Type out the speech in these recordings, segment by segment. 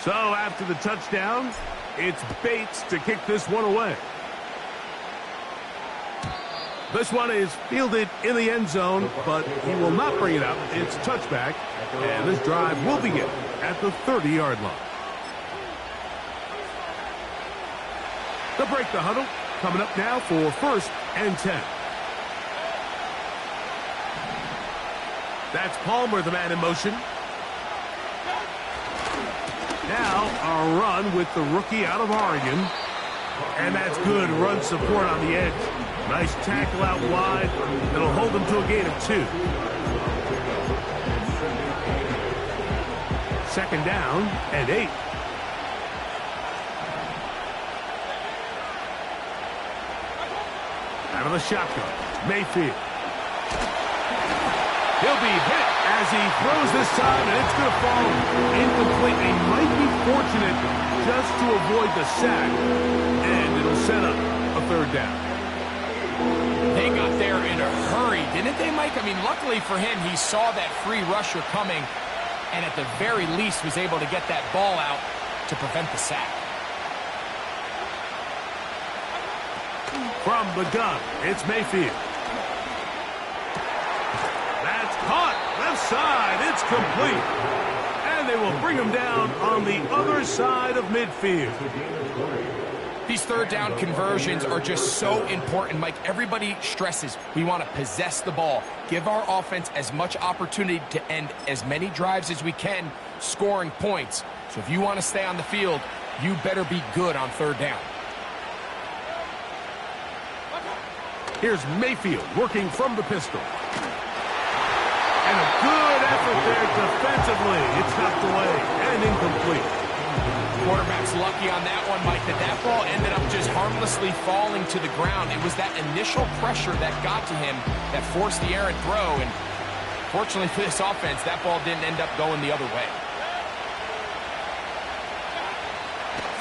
So after the touchdown, it's Bates to kick this one away. This one is fielded in the end zone, but he will not bring it up. It's touchback, and this drive will begin at the 30-yard line. They'll break the huddle. Coming up now for 1st and 10. That's Palmer, the man in motion. Now a run with the rookie out of Oregon. And that's good run support on the edge. Nice tackle out wide. It'll hold them to a gain of 2. 2nd down and 8. Out of the shotgun, Mayfield. He'll be hit as he throws this time, and it's going to fall incomplete. He might be fortunate just to avoid the sack, and it'll set up a 3rd down. They got there in a hurry, didn't they, Mike? I mean, luckily for him, he saw that free rusher coming, and at the very least was able to get that ball out to prevent the sack. From the gun, it's Mayfield. That's caught. Left side. It's complete. And they will bring him down on the other side of midfield. These 3rd down conversions are just so important, Mike. Everybody stresses we want to possess the ball, give our offense as much opportunity to end as many drives as we can, scoring points. So if you want to stay on the field, you better be good on 3rd down. Here's Mayfield working from the pistol. And a good effort there defensively. It's knocked away and incomplete. Quarterback's lucky on that one, Mike, that ball ended up just harmlessly falling to the ground. It was that initial pressure that got to him that forced the errant throw. And fortunately for this offense, that ball didn't end up going the other way.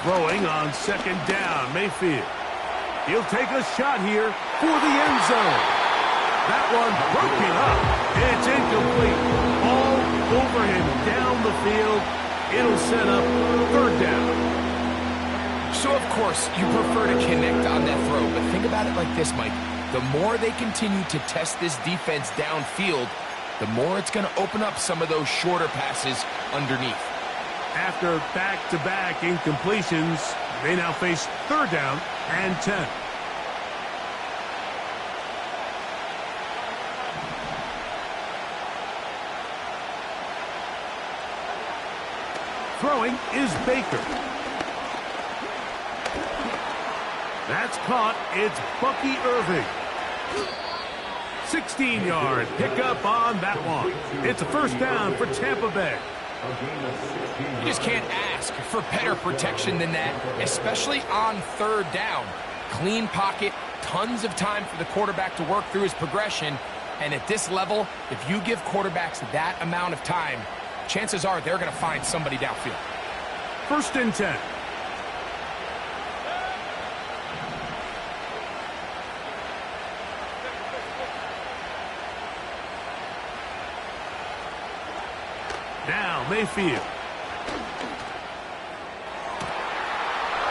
Throwing on 2nd down, Mayfield. He'll take a shot here for the end zone. That one broken up. It's incomplete. All over him down the field. It'll set up 3rd down. So, of course, you prefer to connect on that throw. But think about it like this, Mike. The more they continue to test this defense downfield, the more it's going to open up some of those shorter passes underneath. After back-to-back incompletions, they now face 3rd down and 10. Throwing is Baker. That's caught. It's Bucky Irving. 16-yard pickup on that one. It's a 1st down for Tampa Bay. You just can't ask for better protection than that, especially on 3rd down. Clean pocket, tons of time for the quarterback to work through his progression. And at this level, if you give quarterbacks that amount of time, chances are they're going to find somebody downfield. 1st and 10. Now Mayfield.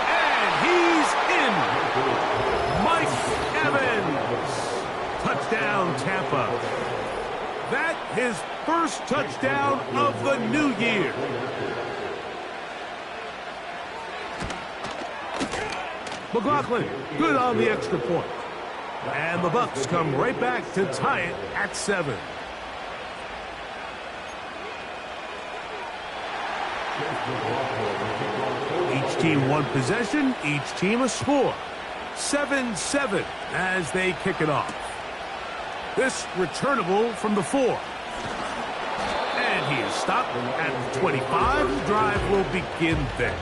And he's in. Mike Evans. Touchdown, Tampa. That his 1st touchdown of the new year. McLaughlin, good on the extra point. And the Bucs come right back to tie it at 7. Each team one possession, each team a score. 7-7 as they kick it off. This returnable from the 4. And he is stopped at the 25. The drive will begin there.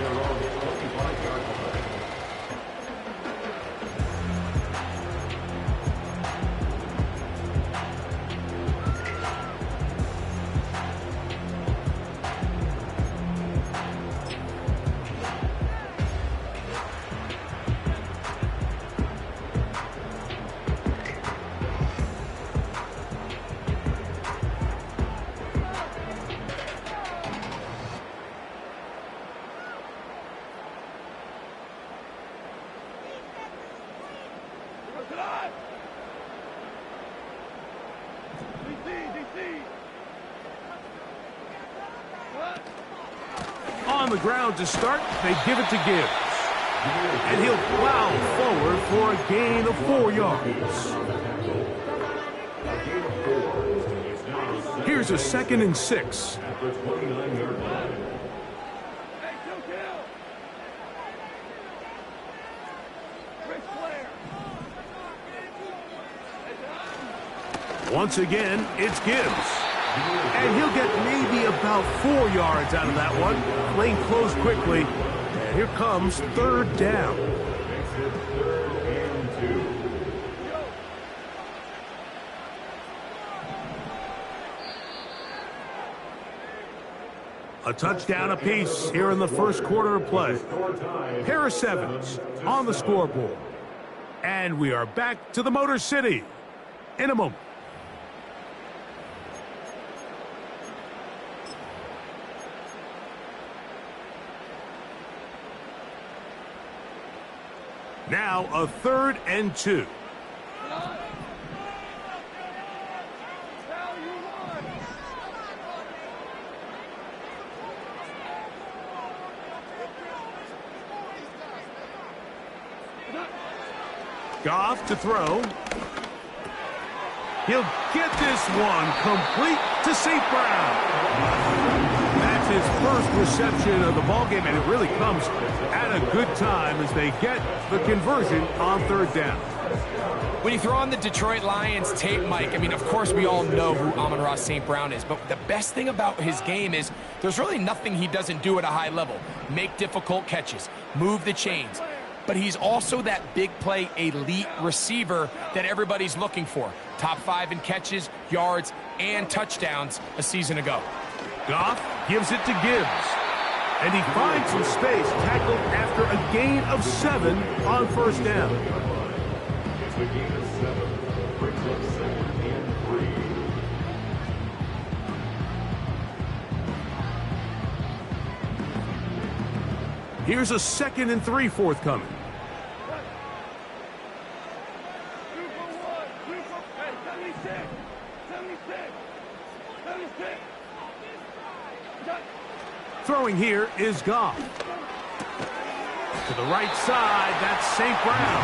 on the ground to start. They give it to Gibbs. And he'll plow forward for a gain of 4 yards. Here's a 2nd and 6. Once again, it's Gibbs. And he'll get maybe about 4 yards out of that one. Playing close quickly. And here comes 3rd down. A touchdown apiece here in the first quarter of play. Pair of 7s on the scoreboard. And we are back to the Motor City in a moment. Now a 3rd and 2. Goff to throw. He'll get this one complete to St. Brown. That's his first reception of the ballgame, and it really comes at a good time as they get the conversion on 3rd down. When you throw on the Detroit Lions tape, Mike, I mean, of course we all know who Amon-Ra St. Brown is, but the best thing about his game is there's really nothing he doesn't do at a high level. Make difficult catches, move the chains. But he's also that big play elite receiver that everybody's looking for. Top 5 in catches, yards, and touchdowns a season ago. Goff gives it to Gibbs. And he finds some space, tackled after a gain of 7 on 1st down. It's a gain of 7. Brings up 2nd and 3. Here's a 2nd and 3 forthcoming. Throwing here is Goff. To the right side, that's St. Brown.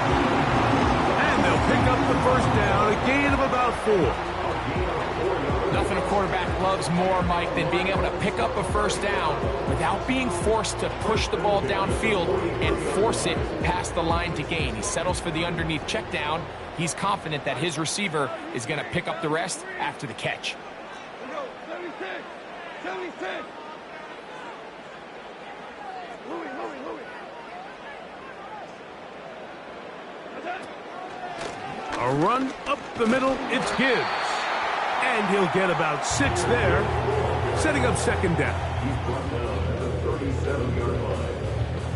And they'll pick up the 1st down, a gain of about 4. Nothing a quarterback loves more, Mike, than being able to pick up a 1st down without being forced to push the ball downfield and force it past the line to gain. He settles for the underneath check down. He's confident that his receiver is going to pick up the rest after the catch. 76. A run up the middle, it's Gibbs. And he'll get about 6 there, setting up 2nd down. He's brought down at the 37-yard line.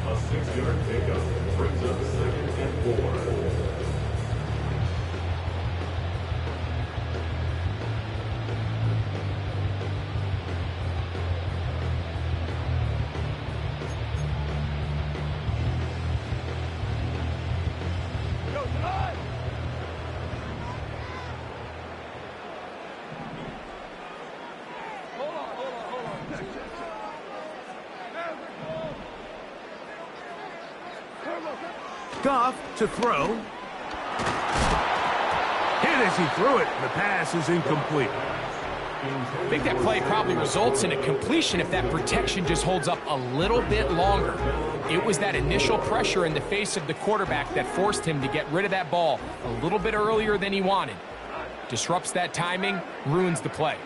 A 6-yard pickup brings up 2nd and 4. Goff to throw. Hit as he threw it. The pass is incomplete. I think that play probably results in a completion if that protection just holds up a little bit longer. It was that initial pressure in the face of the quarterback that forced him to get rid of that ball a little bit earlier than he wanted. Disrupts that timing, ruins the play.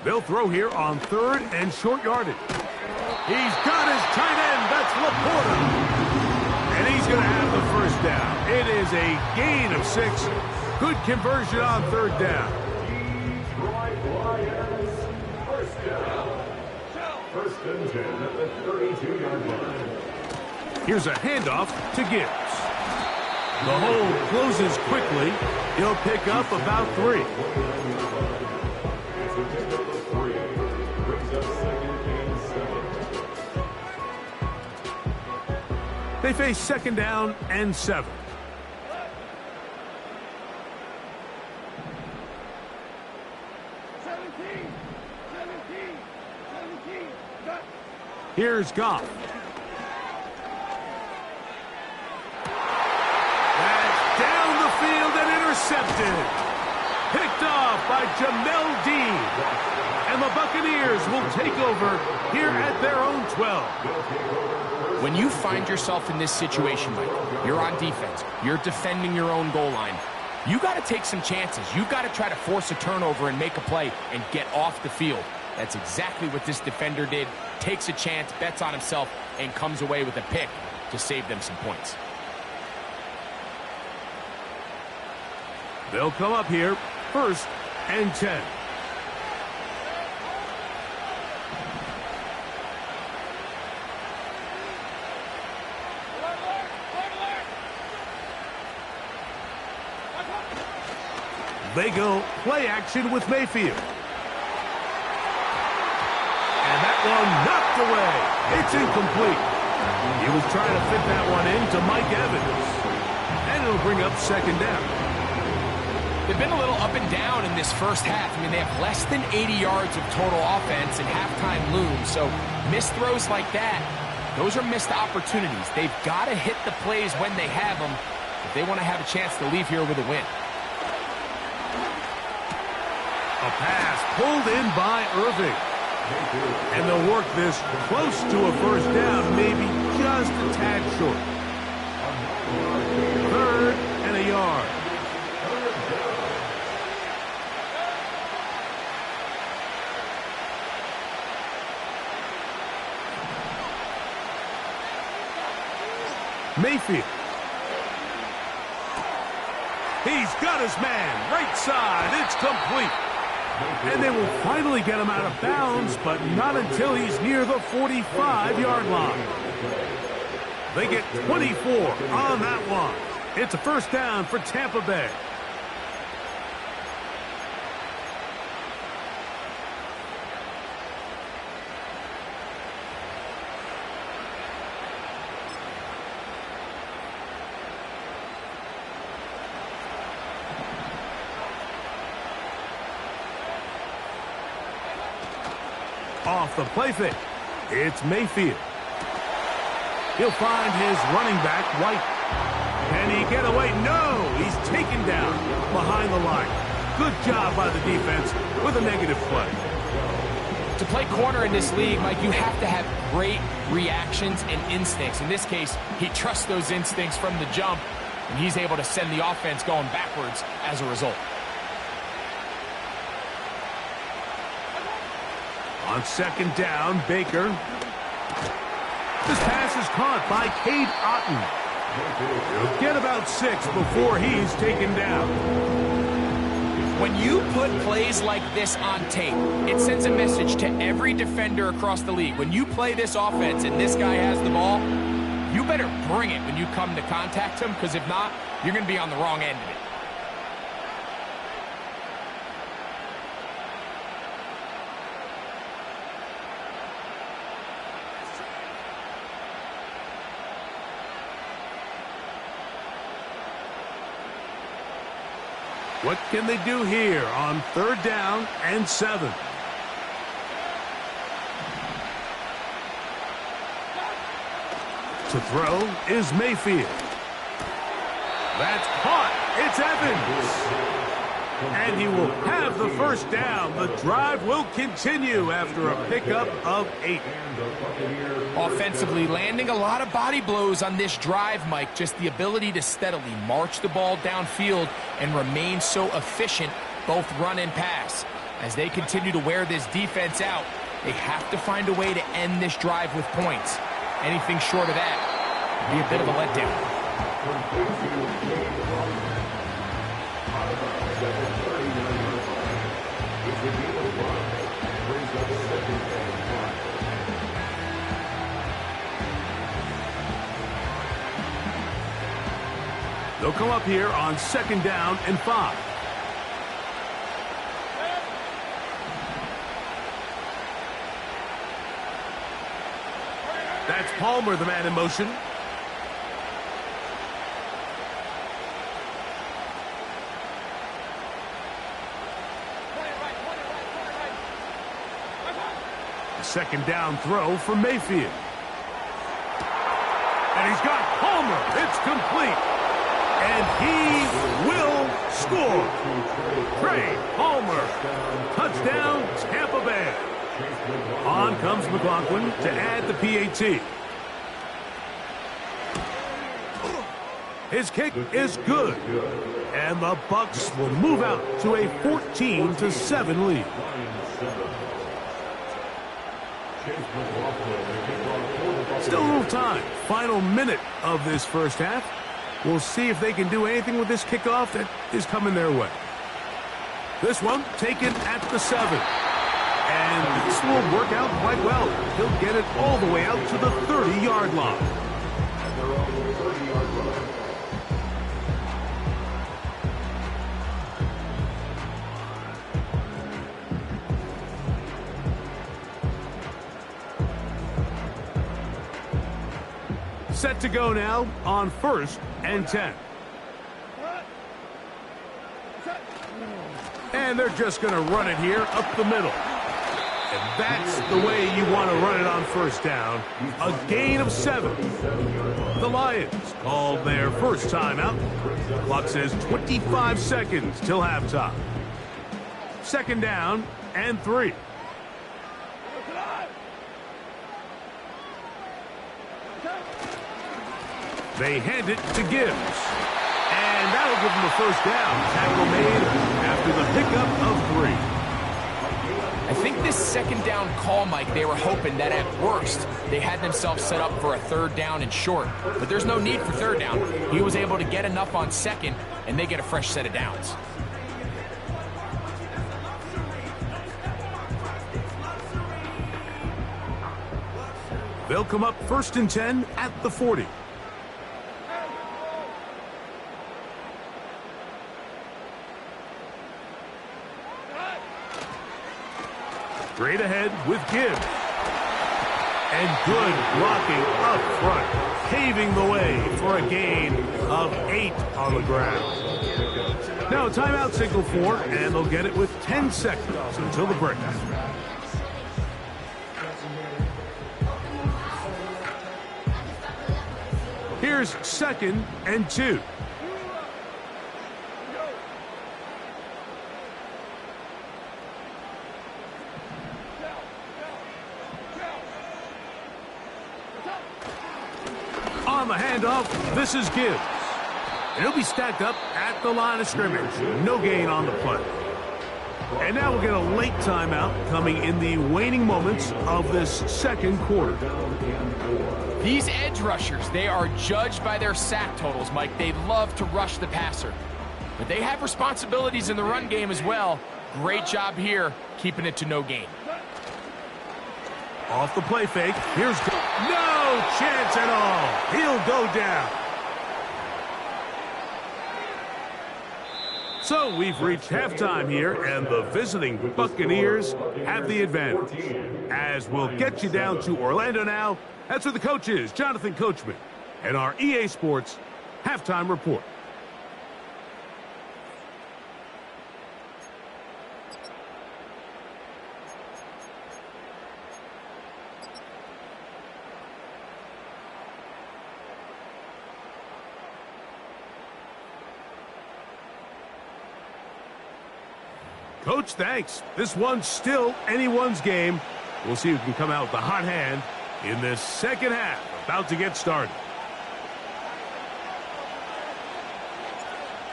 They'll throw here on 3rd and short yardage. He's got his tight end. That's Laporta. And he's going to have the 1st down. It is a gain of 6. Good conversion on 3rd down. Detroit Lions, 1st down. 1st and 10 at the 32-yard line. Here's a handoff to Gibbs. The hole closes quickly. He'll pick up about 3. They face 2nd down and 7. Here's Goff. That's down the field and intercepted. Picked off by Jamel Dean. And the Buccaneers will take over here at their own 12. When you find yourself in this situation, Mike, you're on defense, you're defending your own goal line, you got to take some chances. You've got to try to force a turnover and make a play and get off the field. That's exactly what this defender did. Takes a chance, bets on himself, and comes away with a pick to save them some points. They'll come up here, 1st and 10. They go play action with Mayfield. And that one knocked away. It's incomplete. He was trying to fit that one into Mike Evans. And it'll bring up 2nd down. They've been a little up and down in this first half. I mean, they have less than 80 yards of total offense and halftime looms. So missed throws like that, those are missed opportunities. They've got to hit the plays when they have them if they want to have a chance to leave here with a win. A pass pulled in by Irving. And they'll work this close to a 1st down, maybe just a tad short. 3rd and a yard. Mayfield. He's got his man. Right side. It's complete. And they will finally get him out of bounds, but not until he's near the 45-yard line. They get 24 on that one. It's a 1st down for Tampa Bay. Off the play fake, it's Mayfield. He'll find his running back, White. Can he get away? No, he's taken down behind the line. Good job by the defense with a negative play. To play corner in this league, Mike, you have to have great reactions and instincts. In this case, he trusts those instincts from the jump, and he's able to send the offense going backwards as a result. On 2nd down, Baker. This pass is caught by Cade Otton. He'll get about 6 before he's taken down. When you put plays like this on tape, it sends a message to every defender across the league. When you play this offense and this guy has the ball, you better bring it when you come to contact him, because if not, you're going to be on the wrong end of it. What can they do here on 3rd down and 7? To throw is Mayfield. That's caught. It's Evans. And he will have the 1st down. The drive will continue after a pickup of 8. Offensively, landing a lot of body blows on this drive, Mike. Just the ability to steadily march the ball downfield and remain so efficient, both run and pass. As they continue to wear this defense out, they have to find a way to end this drive with points. Anything short of that would be a bit of a letdown. They'll come up here on 2nd down and 5. That's Palmer, the man in motion. Second down throw for Mayfield. And he's got Palmer. It's complete. And he will score. Trey Palmer. Touchdown, Tampa Bay. On comes McLaughlin to add the PAT. His kick is good. And the Bucks will move out to a 14-7 lead. Still a little time. Final minute of this first half. We'll see if they can do anything with this kickoff that is coming their way. This one taken at the 7. And this will work out quite well. He'll get it all the way out to the 30-yard line. Set to go now on 1st and 10. And they're just going to run it here up the middle. And that's the way you want to run it on 1st down. A gain of 7. The Lions called their first timeout. Clock says 25 seconds till halftime. 2nd down and 3. They hand it to Gibbs. And that'll give them a 1st down. Tackle made after the pickup of 3. I think this 2nd down call, Mike, they were hoping that at worst they had themselves set up for a 3rd down and short. But there's no need for 3rd down. He was able to get enough on 2nd, and they get a fresh set of downs. They'll come up 1st and 10 at the 40. Straight ahead with Gibbs. And good blocking up front, paving the way for a gain of 8 on the ground. Now a timeout signal for, and they'll get it with 10 seconds until the break. Here's 2nd and 2. On the handoff, this is Gibbs. And he'll be stacked up at the line of scrimmage. No gain on the play. And now we'll get a late timeout coming in the waning moments of this 2nd quarter. These edge rushers, they are judged by their sack totals, Mike. They love to rush the passer. But they have responsibilities in the run game as well. Great job here, keeping it to no gain. Off the play fake, here's no chance at all. He'll go down. So we've reached halftime here, and the visiting Buccaneers have the advantage. As we'll get you down to Orlando now, that's where the coach is, Jonathan Coachman, and our EA Sports halftime report. Coach, thanks. This one's still anyone's game. We'll see who can come out with the hot hand in this 2nd half, about to get started.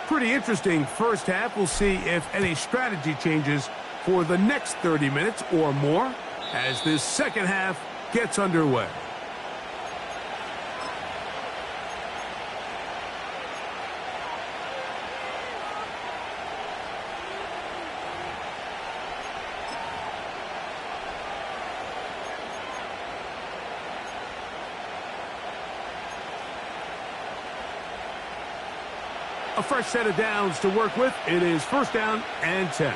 Pretty interesting first half. We'll see if any strategy changes for the next 30 minutes or more as this 2nd half gets underway. A fresh set of downs to work with. It is 1st down and 10.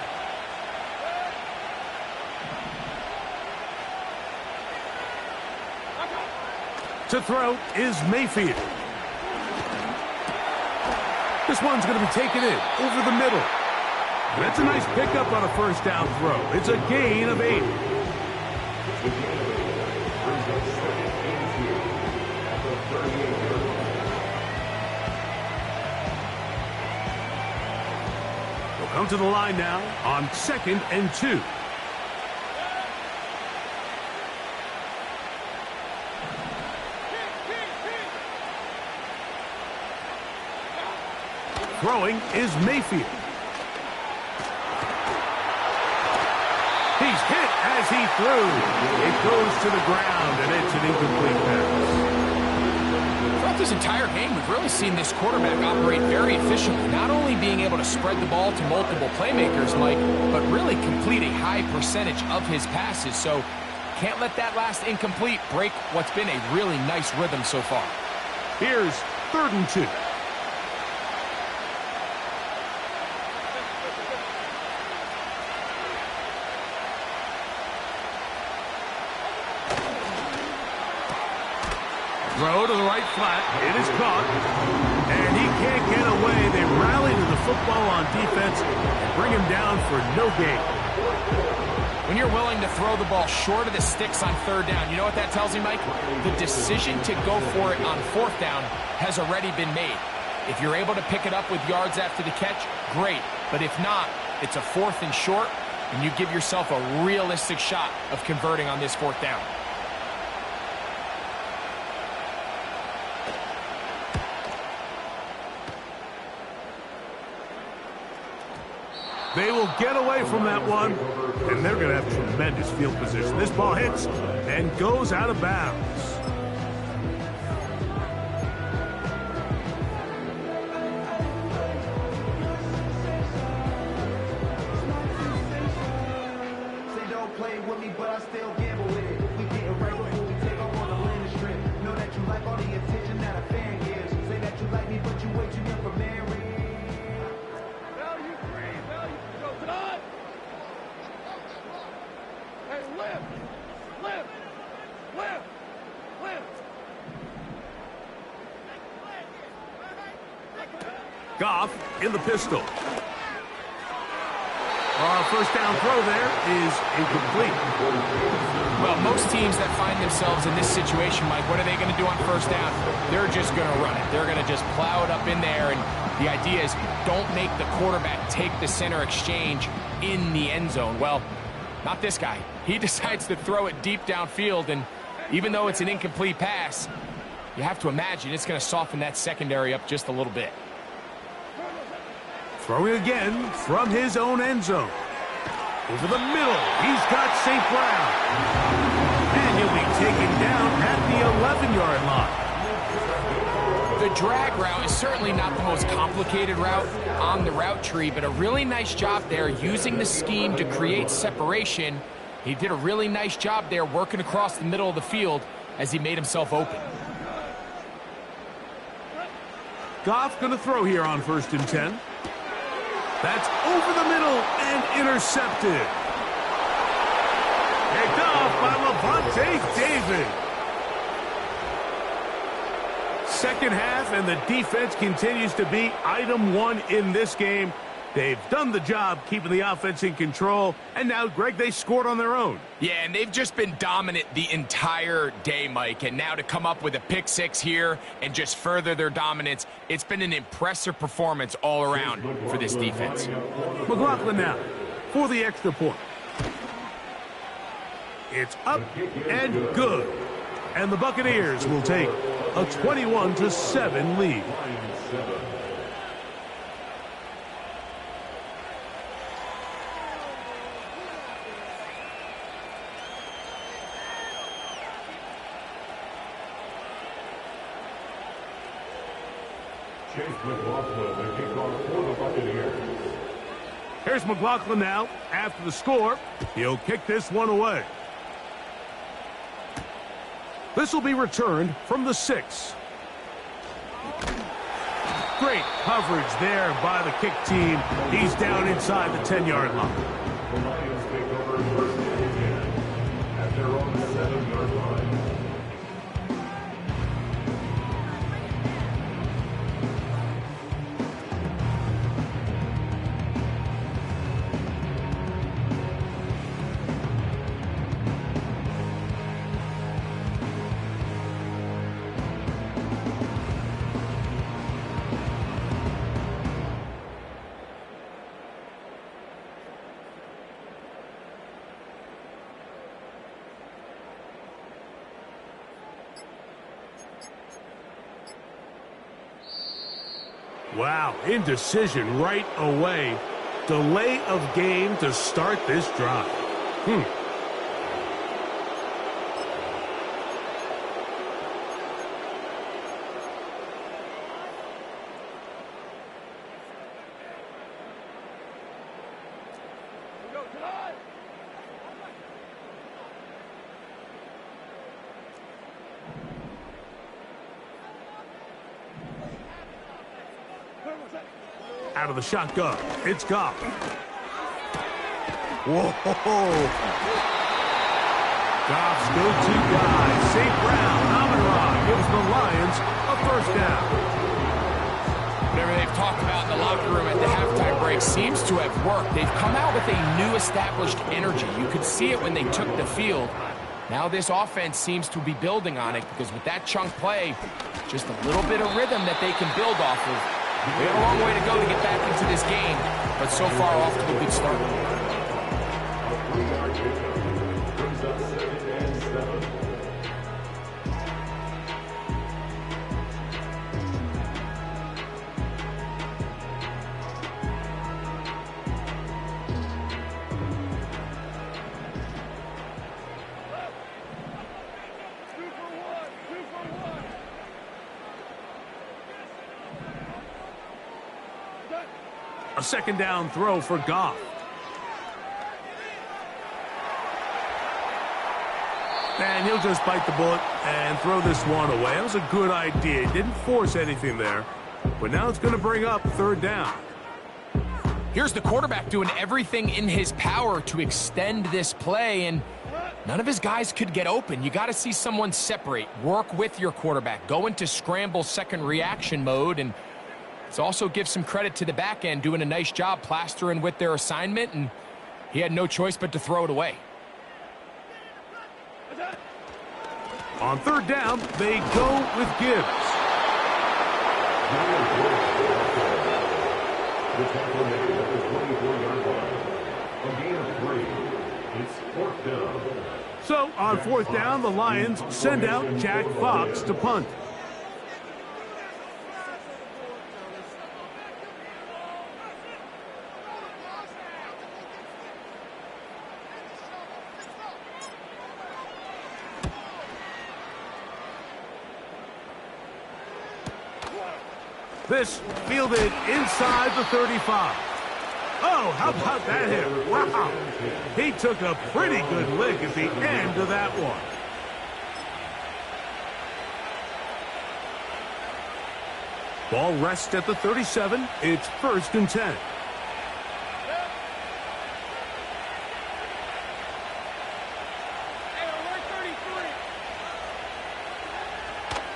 To throw is Mayfield. This one's going to be taken in over the middle. That's a nice pickup on a 1st down throw. It's a gain of 8. The innovator brings up second and 2 at the 38-yard line. We'll come to the line now on 2nd and 2. Throwing is Mayfield. He's hit as he threw. It goes to the ground, and it's an incomplete pass. Throughout this entire game, we've really seen this quarterback operate very efficiently, not only being able to spread the ball to multiple playmakers, Mike, but really complete a high percentage of his passes. So can't let that last incomplete break what's been a really nice rhythm so far. Here's 3rd and 2. Throw to the right flat. It is caught. And he can't get away. They rally to the football on defense and bring him down for no gain. When you're willing to throw the ball short of the sticks on 3rd down, you know what that tells me, Mike? The decision to go for it on 4th down has already been made. If you're able to pick it up with yards after the catch, great. But if not, it's a 4th and short, and you give yourself a realistic shot of converting on this 4th down. They will get away from that one, and they're going to have tremendous field position. This ball hits and goes out of bounds. Say don't play with me, but I still gamble with it. We getting right before we take off on the landing strip. Know that you like all the attention that a fan gives. Say that you like me, but you way too young for marriage. Goff in the pistol. First down throw there is incomplete. Well, most teams that find themselves in this situation, Mike, what are they going to do on 1st down? They're just going to run it. They're going to just plow it up in there, and the idea is don't make the quarterback take the center exchange in the end zone. Well, not this guy. He decides to throw it deep downfield, and even though it's an incomplete pass, you have to imagine it's going to soften that secondary up just a little bit. Throwing again from his own end zone. Over the middle, he's got St. Brown. And he'll be taken down at the 11-yard line. The drag route is certainly not the most complicated route on the route tree, but a really nice job there using the scheme to create separation. He did a really nice job there working across the middle of the field as he made himself open. Goff going to throw here on 1st and 10. That's over the middle and intercepted. Picked off by Levante David. Second half, and the defense continues to be item 1 in this game. They've done the job keeping the offense in control, and now, Greg, they scored on their own. Yeah, and they've just been dominant the entire day, Mike, and now to come up with a pick 6 here and just further their dominance, it's been an impressive performance all around for this defense. McLaughlin now for the extra point. It's up and good, and the Buccaneers will take a 21-7 lead. Chase McLaughlin, the kickoff for the Buccaneers. Here's McLaughlin now after the score. He'll kick this one away. This will be returned from the 6. Great coverage there by the kick team. He's down inside the 10-yard line. The Lions take over 1st and 10 at their own 7-yard line. Wow, indecision right away. Delay of game to start this drive. Out of the shotgun, it's Goff. Whoa! Goff's go-to guy, St. Brown, Amon-Ra, gives the Lions a first down. Whatever they've talked about in the locker room at the halftime break seems to have worked. They've come out with a new established energy. You could see it when they took the field. Now this offense seems to be building on it because with that chunk play, just a little bit of rhythm that they can build off of. We have a long way to go to get back into this game, but so far off to a good start. A 3-yard pickup brings up 2nd and 7. A second down throw for Goff. And he'll just bite the bullet and throw this one away. That was a good idea. He didn't force anything there. But now it's going to bring up 3rd down. Here's the quarterback doing everything in his power to extend this play, and none of his guys could get open. You got to see someone separate, work with your quarterback, go into scramble second reaction mode, and it also gives some credit to the back end doing a nice job plastering with their assignment, and he had no choice but to throw it away. On 3rd down, they go with Gibbs. The tackle made at the 24-yard line. A gain of 3. It's 4th down. So on 4th down, the Lions send out Jack Fox to punt. This fielded inside the 35. Oh, how about that hit? Wow. He took a pretty good lick at the end of that one. Ball rests at the 37. It's 1st and 10.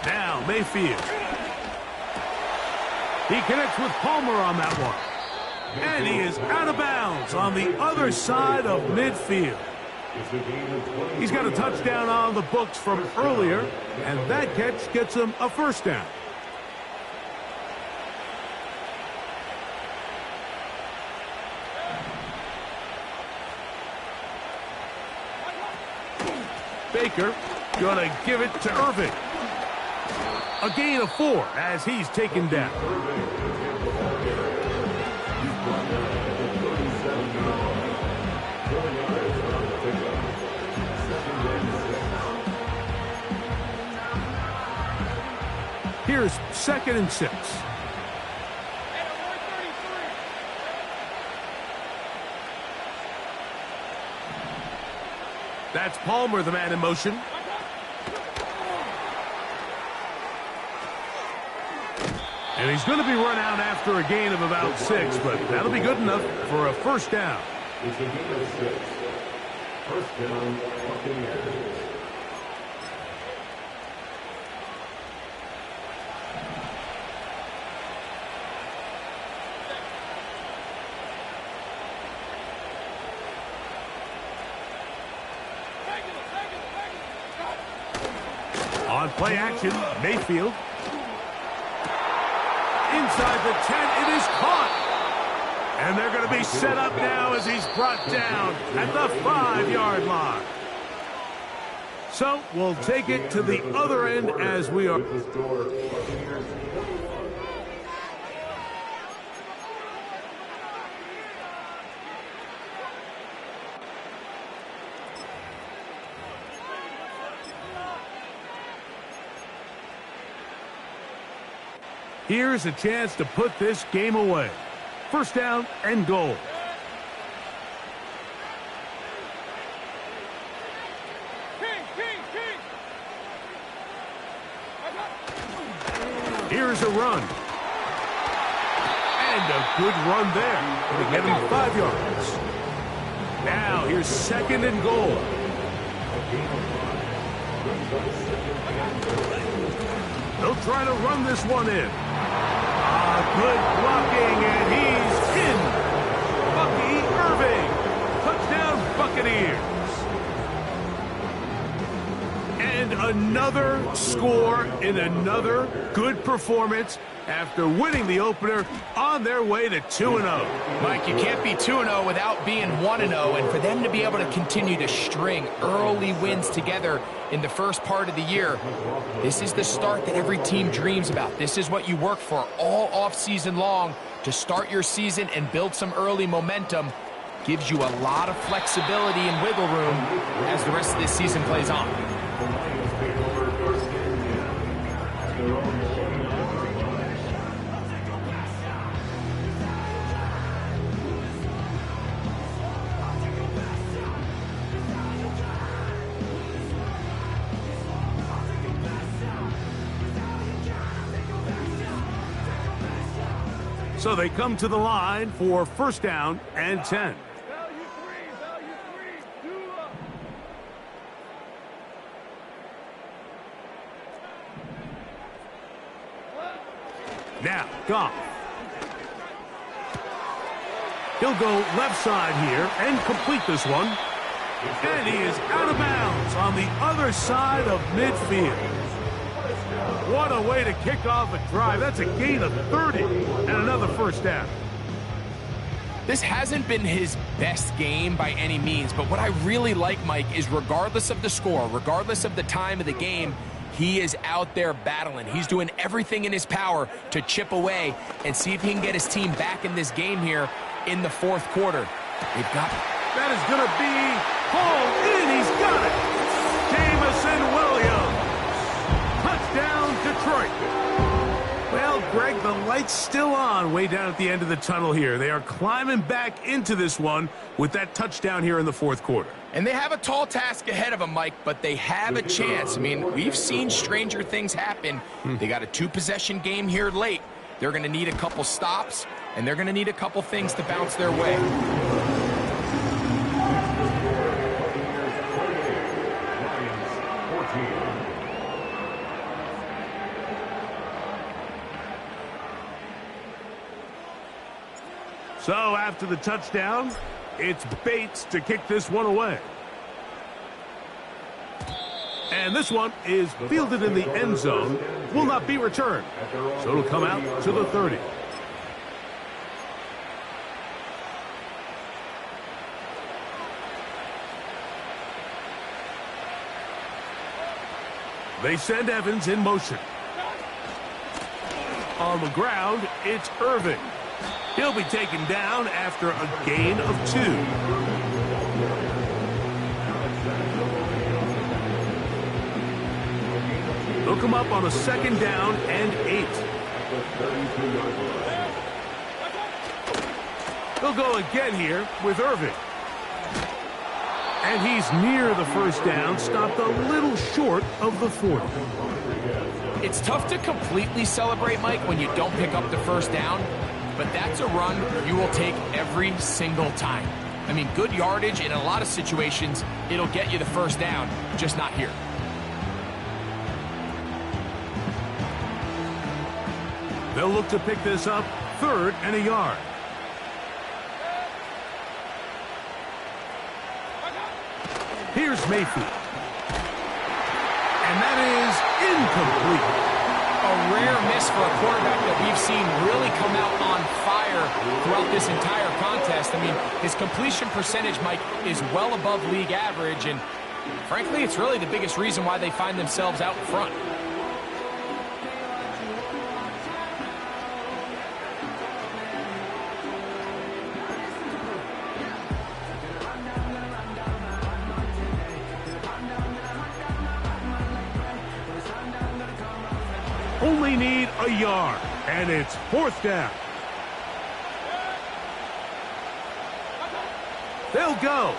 Now Mayfield. He connects with Palmer on that one. And he is out of bounds on the other side of midfield. He's got a touchdown on the books from earlier, and that catch gets him a first down. Baker gonna give it to Irving. A gain of 4 as he's taken down. Here's 2nd and 6. That's Palmer, the man in motion. And he's going to be run out after a gain of about 6, but that'll be good enough for a first down. It's a gain of 6. First down, Buccaneers. On play action, Mayfield. Inside the 10, it is caught. And they're going to be set up now as he's brought down at the 5-yard line. So we'll take it to the other end as we are. Here's a chance to put this game away. First down and goal. Here's a run. And a good run there. Going to get him 5 yards. Now here's second and goal. They'll try to run this one in. Good blocking, and he's in. Bucky Irving. Touchdown, Buccaneers. And another score in another good performance after winning the opener on their way to 2-0. Mike, you can't be 2-0 without being 1-0, and for them to be able to continue to string early wins together in the first part of the year, this is the start that every team dreams about. This is what you work for all off-season long to start your season and build some early momentum. Gives you a lot of flexibility and wiggle room as the rest of this season plays on. So they come to the line for first down and 10. Now, Goff. He'll go left side here and complete this one. And he is out of bounds on the other side of midfield. What a way to kick off a drive. That's a gain of 30 and another first down. This hasn't been his best game by any means, but what I really like, Mike, is regardless of the score, regardless of the time of the game, he is out there battling. He's doing everything in his power to chip away and see if he can get his team back in this game here in the fourth quarter. They've got it. That is going to be hauled in. He's got it. Jamison Williams. Touchdown, Detroit. Well, Greg, the light's still on way down at the end of the tunnel here. They are climbing back into this one with that touchdown here in the fourth quarter. And they have a tall task ahead of them, Mike, but they have a chance. I mean, we've seen stranger things happen. They got a two-possession game here late. They're going to need a couple stops, and they're going to need a couple things to bounce their way. So after the touchdown, it's Bates to kick this one away. And this one is fielded in the end zone, will not be returned. So it'll come out to the 30. They send Evans in motion. On the ground, it's Irving. He'll be taken down after a gain of 2. They'll come up on a second down and 8. They'll go again here with Irving. And he's near the first down, stopped a little short of the 40. It's tough to completely celebrate, Mike, when you don't pick up the first down. But that's a run you will take every single time. I mean, good yardage in a lot of situations, it'll get you the first down, just not here. They'll look to pick this up, 3rd and a yard. Here's Mayfield. And that is incomplete. A rare miss for a quarterback that we've seen really come out on fire throughout this entire contest. I mean, his completion percentage, Mike, is well above league average, and frankly, it's really the biggest reason why they find themselves out in front. Only need a yard. And it's 4th down. They'll go.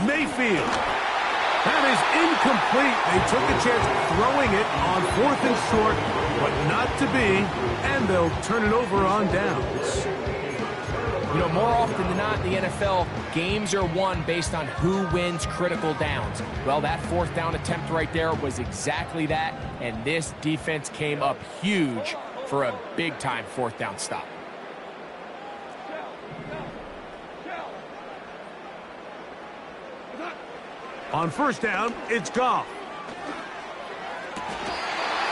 Mayfield. That is incomplete. They took a chance throwing it on 4th and short, but not to be, and they'll turn it over on downs. You know, more often than not in the NFL, games are won based on who wins critical downs. Well, that 4th down attempt right there was exactly that, and this defense came up huge for a big-time 4th down stop. On 1st down, it's Goff.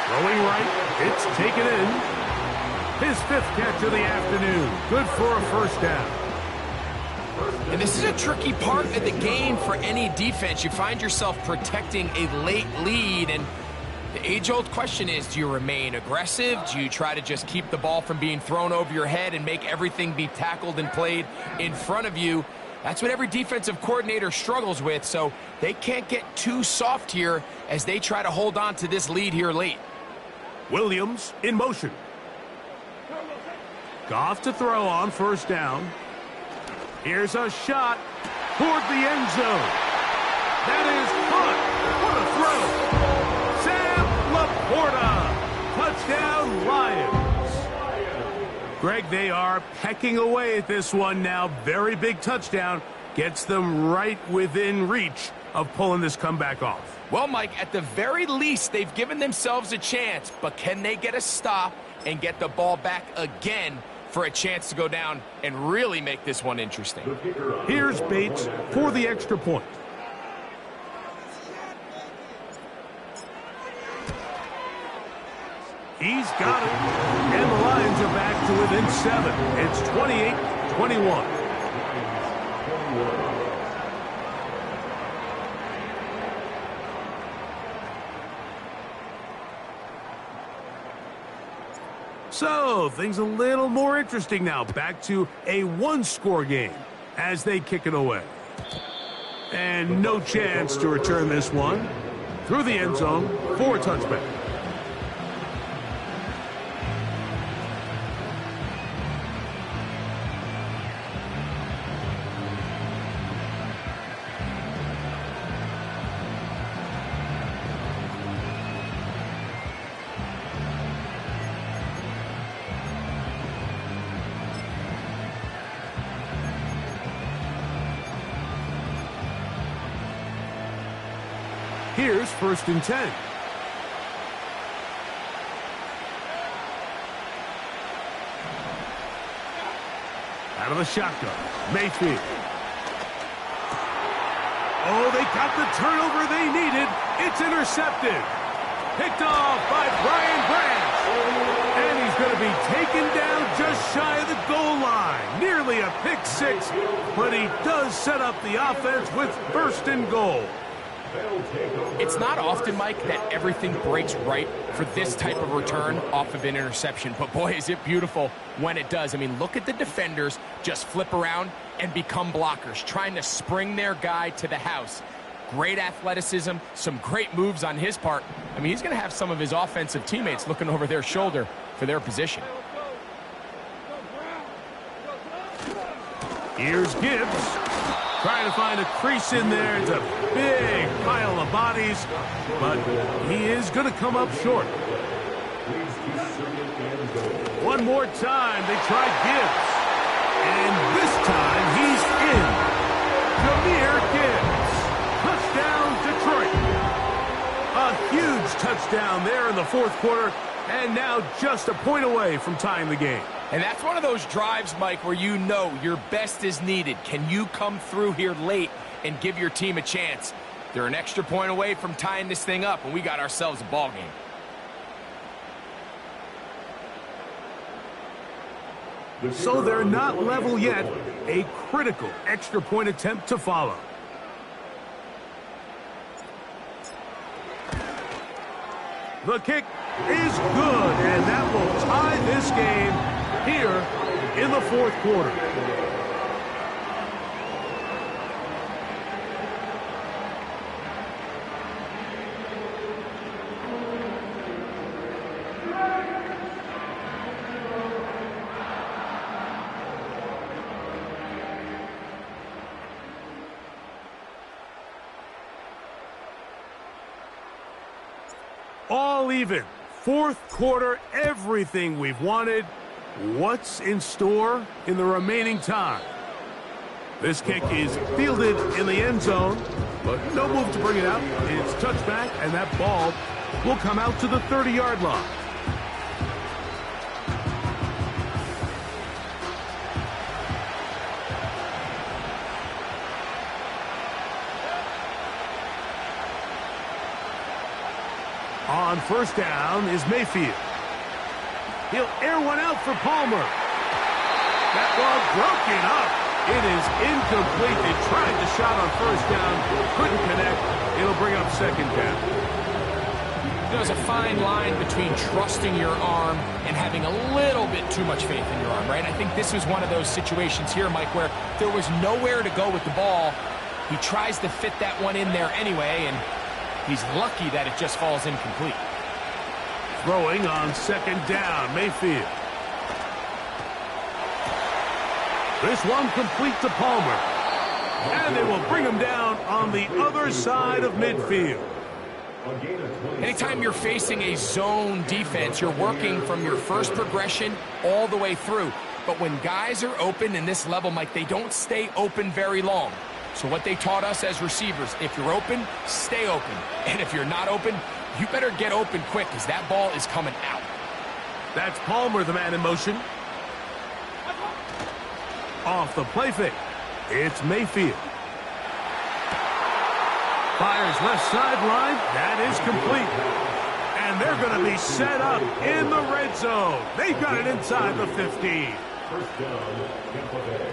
Throwing right, it's taken in. His 5th catch of the afternoon. Good for a 1st down. And this is a tricky part of the game for any defense. You find yourself protecting a late lead, and the age-old question is, do you remain aggressive? Do you try to just keep the ball from being thrown over your head and make everything be tackled and played in front of you? That's what every defensive coordinator struggles with, so they can't get too soft here as they try to hold on to this lead here late. Williams in motion. Goff to throw on 1st down. Here's a shot toward the end zone. That is caught. What a throw. Sam Laporta. Touchdown, Lions. Greg, they are pecking away at this one now. Very big touchdown. Gets them right within reach of pulling this comeback off. Well, Mike, at the very least, they've given themselves a chance, but can they get a stop and get the ball back again for a chance to go down and really make this one interesting? Here's Bates for the extra point. He's got it. And the Lions are back to within 7. It's 28-21. So, things a little more interesting now. Back to a 1-score game as they kick it away. And no chance to return this one. Through the end zone for a touchback. Here's 1st and 10. Out of the shotgun, Mayfield. Oh, they got the turnover they needed. It's intercepted. Picked off by Brian Branch. And he's going to be taken down just shy of the goal line. Nearly a pick 6, but he does set up the offense with 1st and goal. It's not often, Mike, that everything breaks right for this type of return off of an interception. But, boy, is it beautiful when it does. I mean, look at the defenders just flip around and become blockers, trying to spring their guy to the house. Great athleticism, some great moves on his part. I mean, he's going to have some of his offensive teammates looking over their shoulder for their position. Here's Gibbs. Trying to find a crease in there. It's a big pile of bodies, but he is going to come up short. One more time, they try Gibbs. And this time, he's in. Jahmyr Gibbs. Touchdown, Detroit. A huge touchdown there in the 4th quarter, and now just a point away from tying the game. And that's one of those drives, Mike, where you know your best is needed. Can you come through here late and give your team a chance? They're an extra point away from tying this thing up, and we got ourselves a ball game. So they're not level yet. A critical extra point attempt to follow. The kick is good, and that will tie this game here in the 4th quarter. All even. Fourth quarter, everything we've wanted. What's in store in the remaining time? This kick is fielded in the end zone, but no move to bring it out. It's touchback, and that ball will come out to the 30-yard line. On first down is Mayfield. He'll air one out for Palmer. That ball broken up. It is incomplete. They tried the shot on first down, couldn't connect. It'll bring up second down. There's a fine line between trusting your arm and having a little bit too much faith in your arm, right? I think this was one of those situations here, Mike, where there was nowhere to go with the ball. He tries to fit that one in there anyway, and he's lucky that it just falls incomplete. Throwing on second down, Mayfield. This one complete to Palmer. And they will bring him down on the other side of midfield. Anytime you're facing a zone defense, you're working from your first progression all the way through. But when guys are open in this level, Mike, they don't stay open very long. So what they taught us as receivers, if you're open, stay open. And if you're not open, you better get open quick because that ball is coming out. That's Palmer, the man in motion. Off the play fake. It's Mayfield. Fires left sideline. That is complete. And they're going to be set up in the red zone. They've got it inside the 15. First down, Tampa Bay.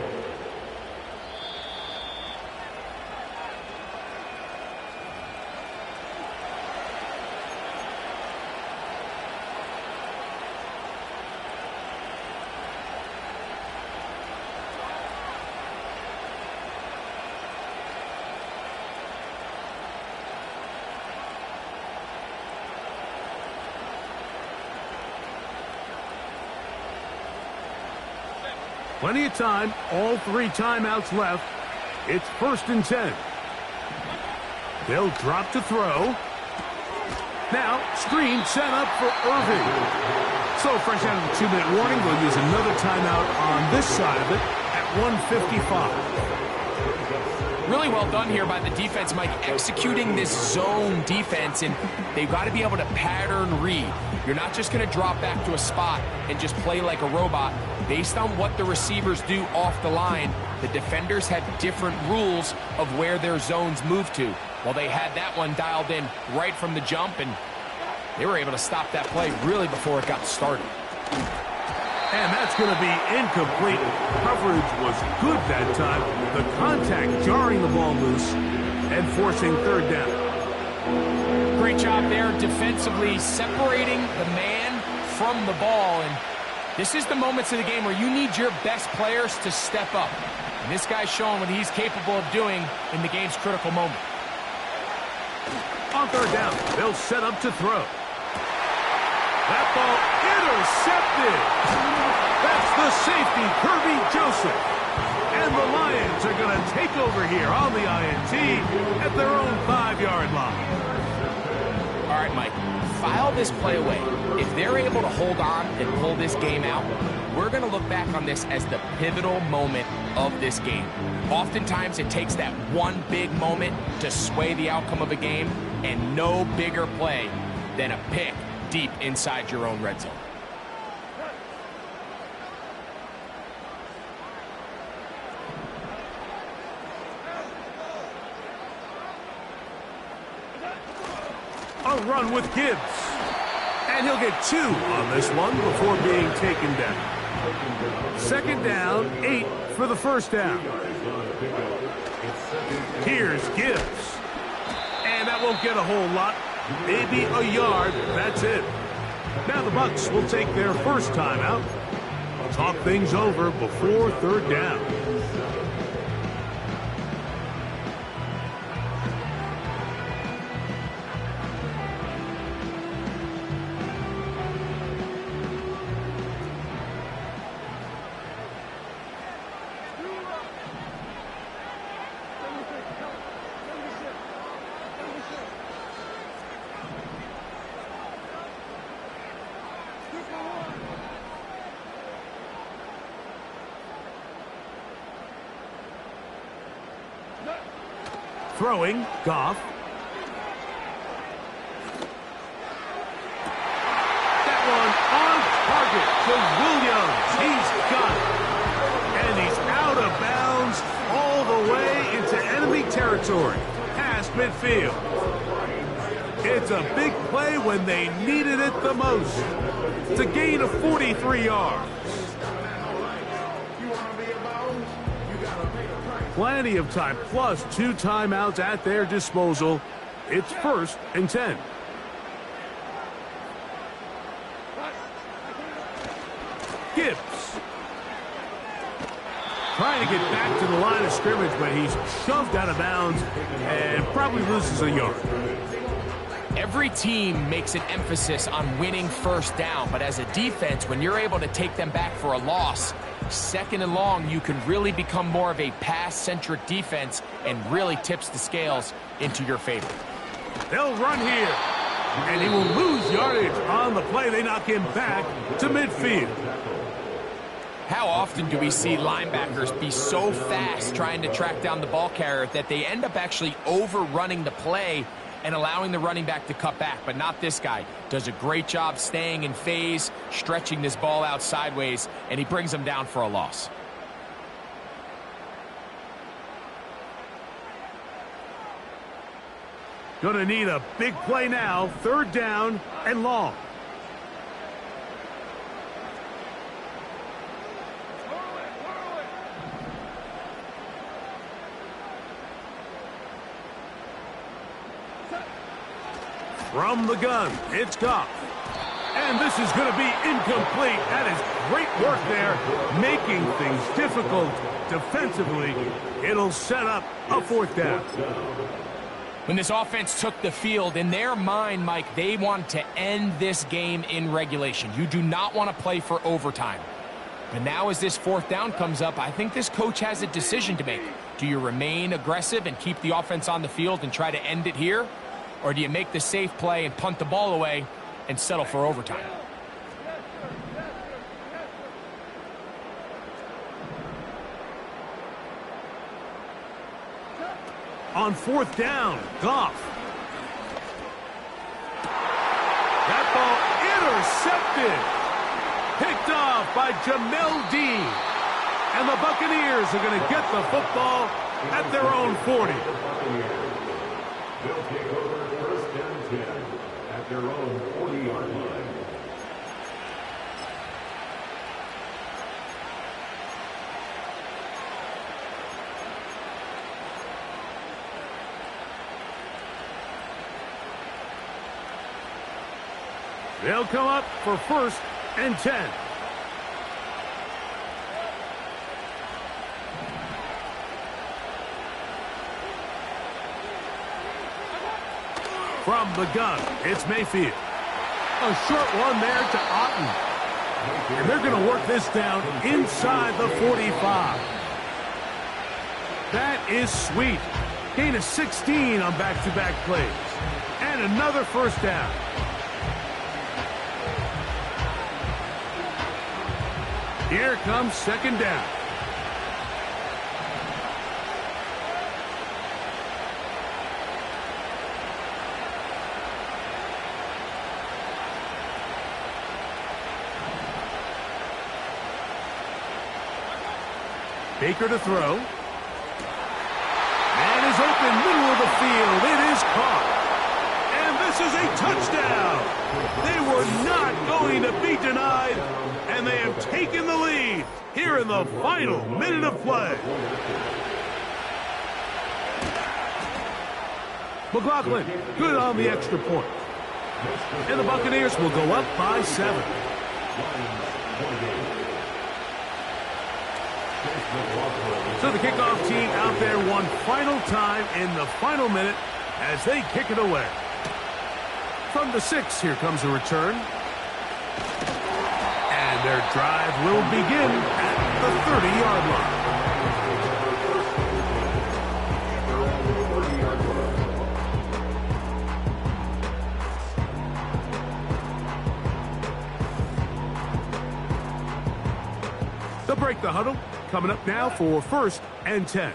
Plenty of time. All 3 timeouts left. It's 1st and 10. They'll drop to throw. Now, screen set up for Irving. So fresh out of the 2-minute warning, they'll use another timeout on this side of it at 1:55. Really well done here by the defense, Mike, executing this zone defense, and they've got to be able to pattern read. You're not just going to drop back to a spot and just play like a robot. Based on what the receivers do off the line, the defenders have different rules of where their zones move to. Well, they had that one dialed in right from the jump, and they were able to stop that play really before it got started. And that's going to be incomplete. Coverage was good that time. The contact jarring the ball loose and forcing 3rd down. Great job there defensively, separating the man from the ball. And this is the moments of the game where you need your best players to step up. And this guy's showing what he's capable of doing in the game's critical moment. On 3rd down, they'll set up to throw. That ball intercepted. That's the safety, Kirby Joseph. And the Lions are going to take over here on the INT at their own 5-yard line. All right, Mike, file this play away. If they're able to hold on and pull this game out, we're going to look back on this as the pivotal moment of this game. Oftentimes, it takes that one big moment to sway the outcome of a game, and no bigger play than a pick deep inside your own red zone. A run with Gibbs. And he'll get 2 on this one before being taken down. 2nd down, 8 for the 1st down. Here's Gibbs. And that won't get a whole lot. Maybe a yard. That's it. Now the Bucs will take their first timeout. Talk things over before 3rd down. Throwing, Goff. That one on target to Williams. He's got it. And he's out of bounds all the way into enemy territory, past midfield. It's a big play when they needed it the most. It's a gain of 43 yards. Plenty of time, plus 2 timeouts at their disposal. It's 1st and 10. Gibbs. Trying to get back to the line of scrimmage, but he's shoved out of bounds and probably loses a yard. Every team makes an emphasis on winning first down, but as a defense, when you're able to take them back for a loss, 2nd and long, you can really become more of a pass-centric defense and really tips the scales into your favor. They'll run here, and he will lose yardage on the play. They knock him back to midfield. How often do we see linebackers be so fast trying to track down the ball carrier that they end up actually overrunning the play and allowing the running back to cut back? But not this guy. Does a great job staying in phase, stretching this ball out sideways, and he brings them down for a loss. Gonna need a big play now. 3rd down and long. From the gun, it's Goff. And this is going to be incomplete. That is great work there, making things difficult defensively. It'll set up a 4th down. When this offense took the field, in their mind, Mike, they want to end this game in regulation. You do not want to play for overtime. But now as this 4th down comes up, I think this coach has a decision to make. Do you remain aggressive and keep the offense on the field and try to end it here? Or do you make the safe play and punt the ball away and settle for overtime? On 4th down, Goff. That ball intercepted. Picked off by Jamel Dean. And the Buccaneers are going to get the football at their own 40. They'll take over 1st and 10 at their own 40-yard line. They'll come up for 1st and 10. From the gun, it's Mayfield. A short one there to Otten. And they're going to work this down inside the 45. That is sweet. Gain of 16 on back-to-back plays. And another 1st down. Here comes 2nd down. Baker to throw. And is open middle of the field. It is caught. And this is a touchdown. They were not going to be denied. And they have taken the lead here in the final minute of play. McLaughlin, good on the extra point. And the Buccaneers will go up by 7. So the kickoff team out there one final time in the final minute as they kick it away. From the 6, here comes a return. And their drive will begin at the 30-yard line. They'll break the huddle. Coming up now for 1st and 10.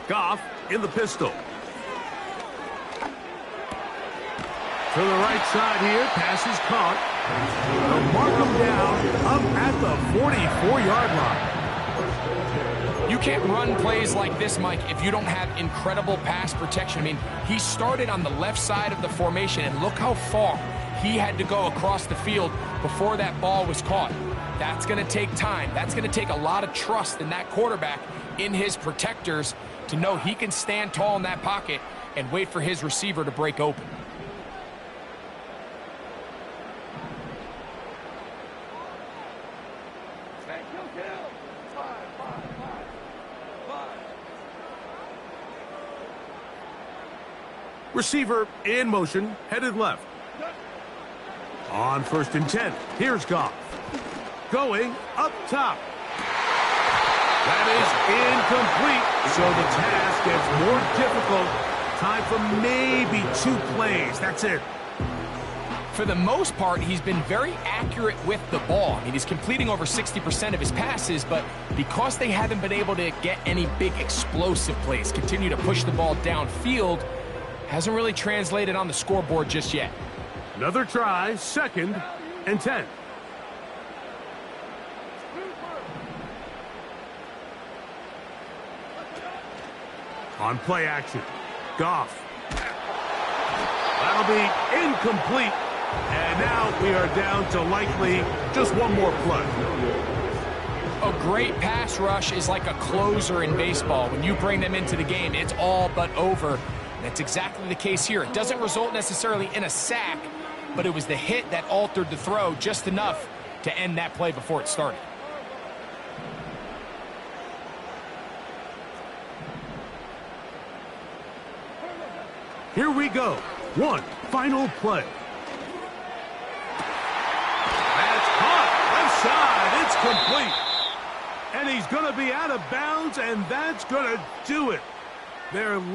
Goff in the pistol. To the right side here. Pass is caught. They'll mark him down up at the 44-yard line. You can't run plays like this, Mike, if you don't have incredible pass protection. I mean, he started on the left side of the formation, and look how far he had to go across the field before that ball was caught. That's going to take time. That's going to take a lot of trust in that quarterback, in his protectors, to know he can stand tall in that pocket and wait for his receiver to break open. Receiver in motion, headed left. On 1st and 10, here's Goff. Going up top. That is incomplete, so the task gets more difficult. Time for maybe 2 plays. That's it. For the most part, he's been very accurate with the ball. I mean, he's completing over 60% of his passes, but because they haven't been able to get any big explosive plays, continue to push the ball downfield, hasn't really translated on the scoreboard just yet. Another try, 2nd and 10. On play action, Goff. That'll be incomplete. And now we are down to likely just one more play. A great pass rush is like a closer in baseball. When you bring them into the game, it's all but over. That's exactly the case here. It doesn't result necessarily in a sack, but it was the hit that altered the throw just enough to end that play before it started. Here we go. One final play. That's caught. Left side. It's complete. And he's going to be out of bounds, and that's going to do it. They're late.